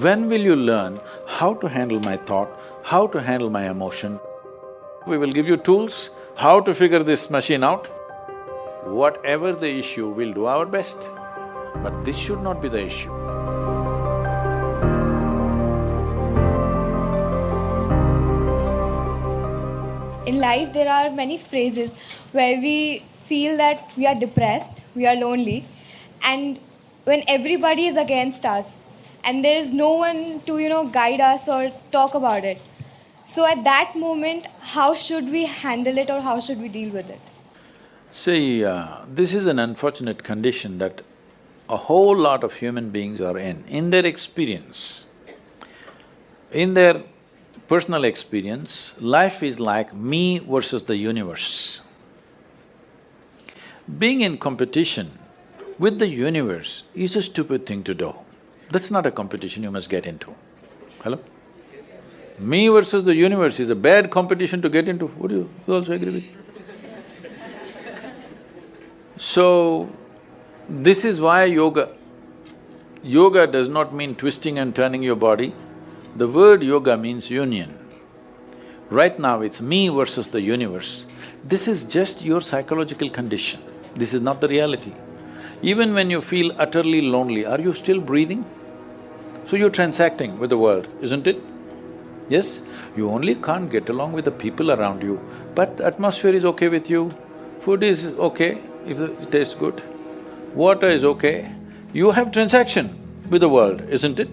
When will you learn how to handle my thought, how to handle my emotion? We will give you tools, how to figure this machine out. Whatever the issue, we'll do our best. But this should not be the issue. In life, there are many phases where we feel that we are depressed, we are lonely, and when everybody is against us, and there is no one to, guide us or talk about it. So at that moment, how should we handle it or how should we deal with it? See, this is an unfortunate condition that a whole lot of human beings are in. In their experience, in their personal experience, life is like me versus the universe. Being in competition with the universe is a stupid thing to do. That's not a competition you must get into. Hello? Me versus the universe is a bad competition to get into. Would you also agree with me? So, this is why yoga. Yoga does not mean twisting and turning your body. The word yoga means union. Right now it's me versus the universe. This is just your psychological condition. This is not the reality. Even when you feel utterly lonely, are you still breathing? So you're transacting with the world, isn't it? Yes? You only can't get along with the people around you, but atmosphere is okay with you, food is okay if it tastes good, water is okay. You have transaction with the world, isn't it?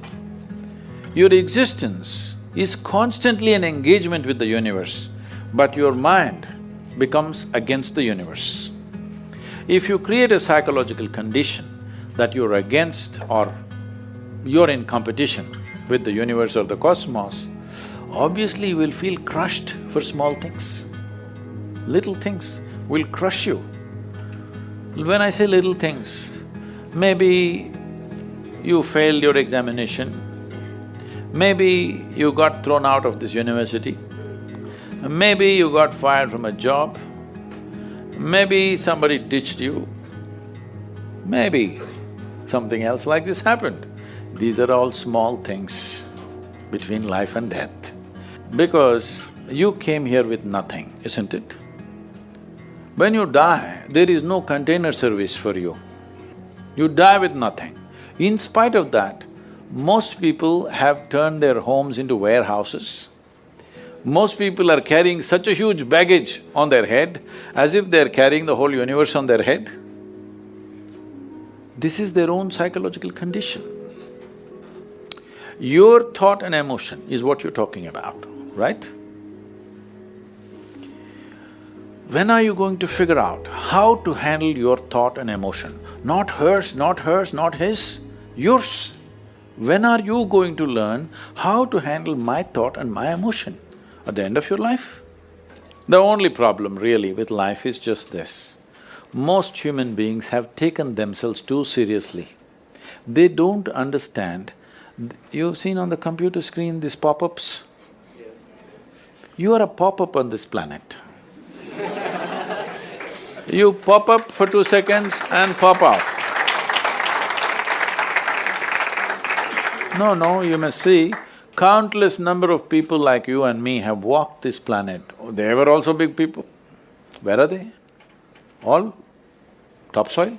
Your existence is constantly an engagement with the universe, but your mind becomes against the universe. If you create a psychological condition that you're against or you're in competition with the universe or the cosmos, obviously you will feel crushed for small things. Little things will crush you. When I say little things, maybe you failed your examination, maybe you got thrown out of this university, maybe you got fired from a job, maybe somebody ditched you, maybe something else like this happened. These are all small things between life and death. Because you came here with nothing, isn't it? When you die, there is no container service for you. You die with nothing. In spite of that, most people have turned their homes into warehouses. Most people are carrying such a huge baggage on their head as if they're carrying the whole universe on their head. This is their own psychological condition. Your thought and emotion is what you're talking about, right? When are you going to figure out how to handle your thought and emotion? Not hers, not hers, not his, yours. When are you going to learn how to handle my thought and my emotion? At the end of your life? The only problem really with life is just this. Most human beings have taken themselves too seriously. They don't understand. You've seen on the computer screen these pop-ups? Yes. You are a pop-up on this planet. You pop up for 2 seconds and pop out. No, you must see, countless number of people like you and me have walked this planet. They were also big people. Where are they? All topsoil?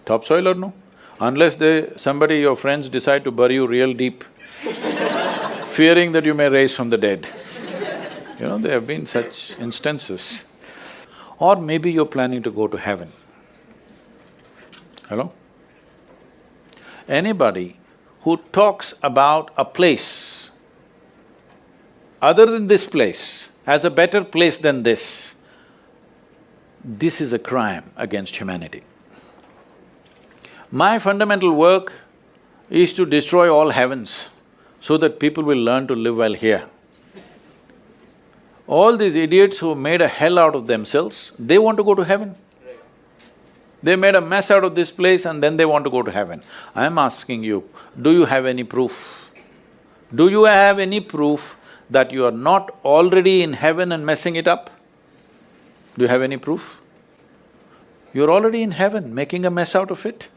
Topsoil or no? Unless somebody, your friends decide to bury you real deep, fearing that you may rise from the dead. There have been such instances. Or maybe you're planning to go to heaven. Hello? Anybody who talks about a place other than this place as a better place than this is a crime against humanity. My fundamental work is to destroy all heavens so that people will learn to live well here. All these idiots who made a hell out of themselves, they want to go to heaven. They made a mess out of this place and then they want to go to heaven. I'm asking you, do you have any proof? Do you have any proof that you are not already in heaven and messing it up? Do you have any proof? You're already in heaven, making a mess out of it.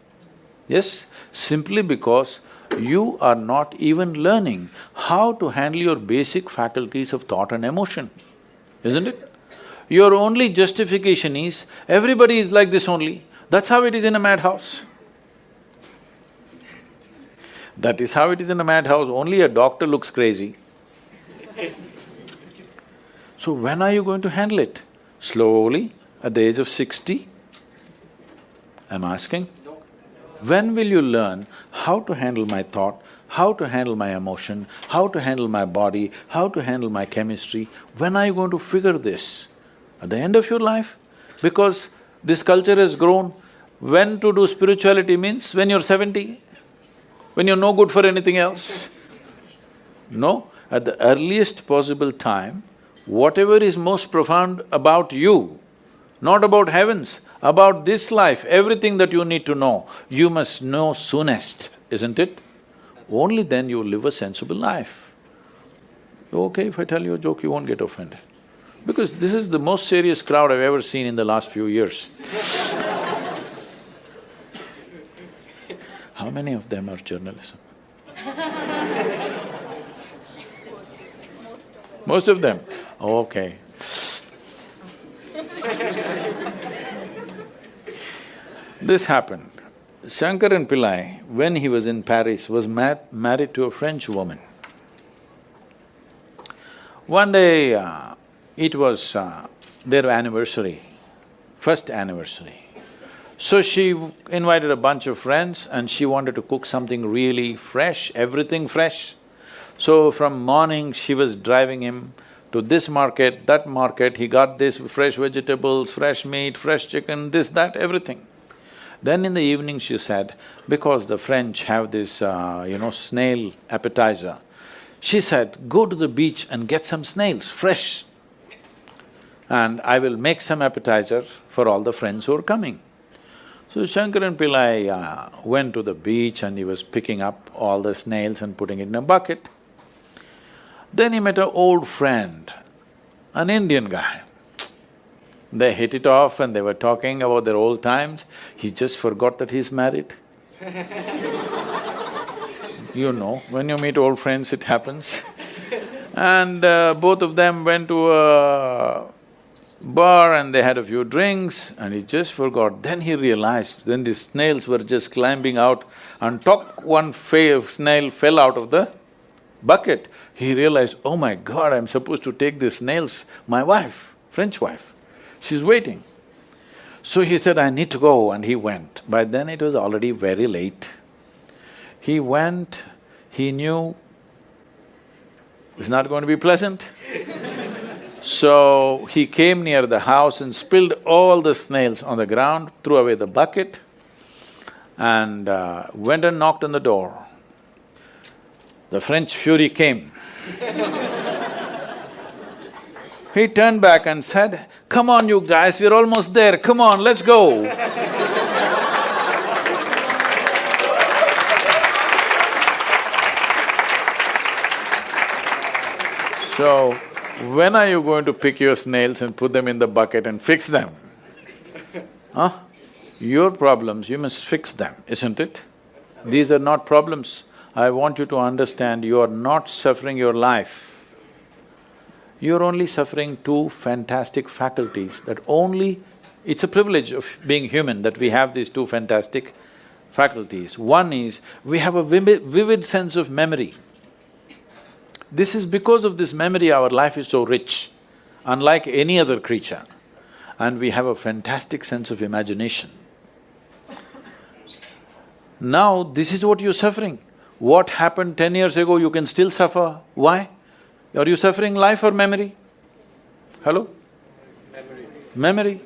Yes, simply because you are not even learning how to handle your basic faculties of thought and emotion, isn't it? Your only justification is, everybody is like this only. That's how it is in a madhouse. That is how it is in a madhouse, only a doctor looks crazy. So when are you going to handle it? Slowly, at the age of 60? I'm asking. When will you learn how to handle my thought, how to handle my emotion, how to handle my body, how to handle my chemistry? When are you going to figure this? At the end of your life? Because this culture has grown, when to do spirituality means when you're 70, when you're no good for anything else. No, at the earliest possible time, whatever is most profound about you, not about heavens, about this life, everything that you need to know, you must know soonest, isn't it? Only then you will live a sensible life. Okay, if I tell you a joke, you won't get offended. Because this is the most serious crowd I've ever seen in the last few years. How many of them are journalism? Most of them? Okay. This happened. Shankaran Pillai, when he was in Paris, was married to a French woman. One day, it was their anniversary, first anniversary. So she invited a bunch of friends and she wanted to cook something really fresh, everything fresh. So from morning, she was driving him to this market, that market, he got this fresh vegetables, fresh meat, fresh chicken, this, that, everything. Then in the evening she said, because the French have this, snail appetizer, she said, go to the beach and get some snails, fresh, and I will make some appetizer for all the friends who are coming. So Shankaran Pillai went to the beach and he was picking up all the snails and putting it in a bucket. Then he met an old friend, an Indian guy. They hit it off and they were talking about their old times. He just forgot that he's married. You know, when you meet old friends, it happens. And both of them went to a bar and they had a few drinks and he just forgot. Then he realized, then the snails were just climbing out and one snail fell out of the bucket. He realized, oh my God, I'm supposed to take these snails, my wife, French wife, she's waiting. So he said, I need to go, and he went. By then it was already very late. He went, he knew it's not going to be pleasant. So he came near the house and spilled all the snails on the ground, threw away the bucket and went and knocked on the door. The French fury came. He turned back and said, come on you guys, we're almost there, come on, let's go. So, when are you going to pick your snails and put them in the bucket and fix them? Huh? Your problems, you must fix them, isn't it? These are not problems. I want you to understand, you are not suffering your life. You're only suffering two fantastic faculties that only… It's a privilege of being human that we have these two fantastic faculties. One is, we have a vivid sense of memory. This is because of this memory our life is so rich, unlike any other creature. And we have a fantastic sense of imagination. Now, this is what you're suffering. What happened 10 years ago, you can still suffer. Why? Are you suffering life or memory? Hello? Memory. Memory.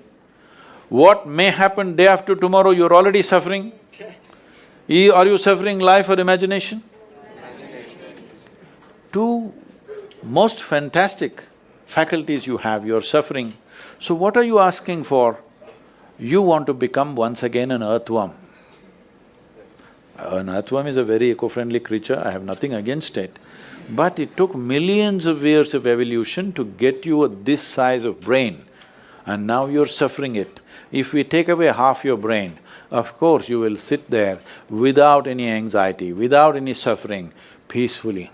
What may happen day after tomorrow, you're already suffering. Are you suffering life or imagination? Two most fantastic faculties you have, you're suffering. So what are you asking for? You want to become once again an earthworm. An earthworm is a very eco-friendly creature, I have nothing against it. But it took millions of years of evolution to get you this size of brain, and now you're suffering it. If we take away half your brain, of course you will sit there without any anxiety, without any suffering, peacefully.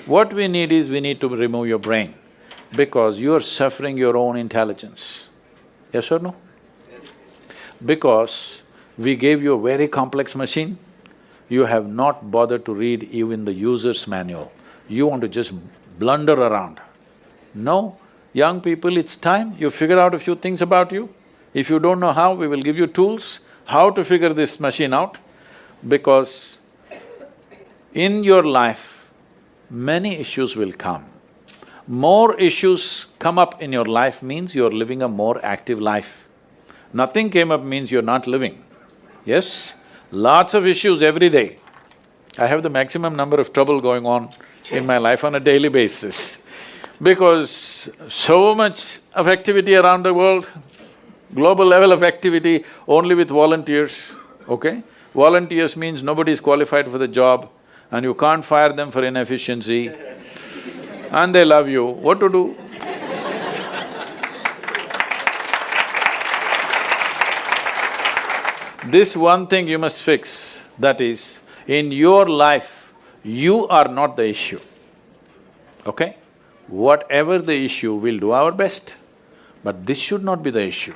What we need is, we need to remove your brain, because you're suffering your own intelligence. Yes or no? Because we gave you a very complex machine, you have not bothered to read even the user's manual. You want to just blunder around. No, young people, it's time you figure out a few things about you. If you don't know how, we will give you tools how to figure this machine out, because in your life, many issues will come. More issues come up in your life means you're living a more active life. Nothing came up means you're not living. Yes? Lots of issues every day. I have the maximum number of trouble going on in my life on a daily basis, because so much of activity around the world, global level of activity only with volunteers, okay? Volunteers means nobody is qualified for the job and you can't fire them for inefficiency and they love you, what to do? This one thing you must fix, that is, in your life, you are not the issue, okay? Whatever the issue, we'll do our best, but this should not be the issue.